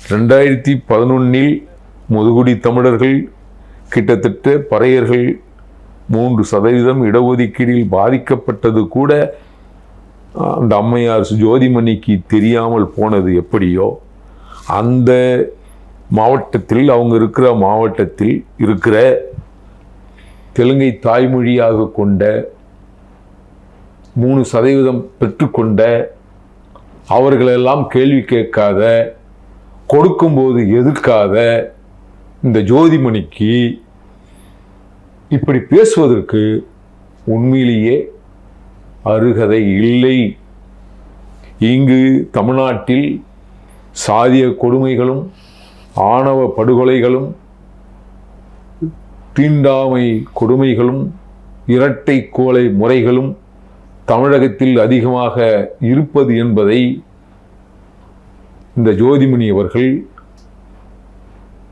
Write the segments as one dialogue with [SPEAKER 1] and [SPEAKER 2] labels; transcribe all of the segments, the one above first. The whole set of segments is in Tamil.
[SPEAKER 1] 2011 முதுகுடி தமிழர்கள் கிட்டத்தட்ட பறையர்கள் 3% இடஒதுக்கீடில் பாதிக்கப்பட்டது கூட அந்த அம்மையார் ஜோதிமணிக்கு தெரியாமல் போனது எப்படியோ, அந்த மாவட்டத்தில் அவங்க இருக்கிற மாவட்டத்தில் இருக்கிற தெலுங்கை தாய்மொழியாக கொண்ட 3% பெற்றுக்கொண்ட, அவர்களெல்லாம் கேள்வி கேட்காத, கொடுக்கும்போது எதிர்க்காத இந்த ஜோதிமணிக்கு இப்படி பேசுவதற்கு உண்மையிலேயே அருகதை இல்லை. இங்கு தமிழ்நாட்டில் சாதிய கொடுமைகளும் ஆணவ படுகொலைகளும் தீண்டாமை கொடுமைகளும் இரட்டை கோலை முறைகளும் தமிழகத்தில் அதிகமாக இருப்பது என்பதை இந்த ஜோதிமணி அவர்கள்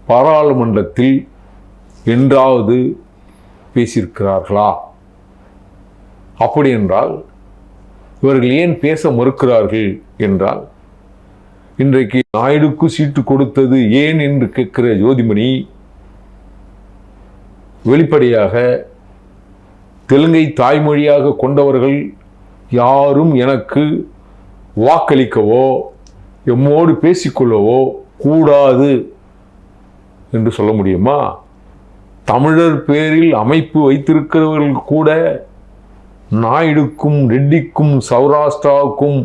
[SPEAKER 1] பாராளுமன்றத்தில் என்றாவது பேசியிருக்கிறார்களா? அப்படி என்றால் இவர்கள் ஏன் பேச மறுக்கிறார்கள் என்றால், இன்றைக்கு நாயுடுக்கு சீட்டு கொடுத்தது ஏன் என்று கேட்கிற ஜோதிமணி வெளிப்படையாக தெலுங்கை தாய்மொழியாக கொண்டவர்கள் யாரும் எனக்கு வாக்களிக்கவோ எம்மோடு பேசிக்கொள்ளவோ கூடாது என்று சொல்ல முடியுமா? தமிழர் பேரில் அமைப்பு வைத்திருக்கிறவர்கள் கூட நாயுடுக்கும் ரெட்டிக்கும் சௌராஷ்டிராவுக்கும்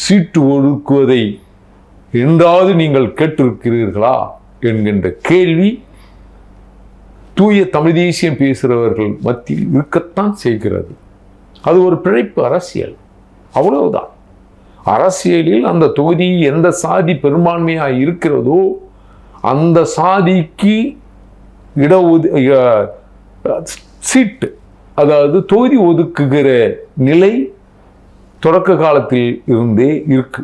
[SPEAKER 1] சீட்டு ஒதுக்குவதை என்றாவது நீங்கள் கேட்டிருக்கிறீர்களா என்கின்ற கேள்வி தூய தமிழ் தேசியம் பேசுகிறவர்கள் மத்தியில் இருக்கத்தான் செய்கிறது. அது ஒரு பிழைப்பு அரசியல், அவ்வளவுதான். அரசியலில் அந்த தொகுதி எந்த சாதி பெரும்பான்மையாக இருக்கிறதோ அந்த சாதிக்கு சீட்டு, அதாவது தொகுதி ஒதுக்குகிற நிலை தொடக்க காலத்தில் இருந்தே இருக்கு.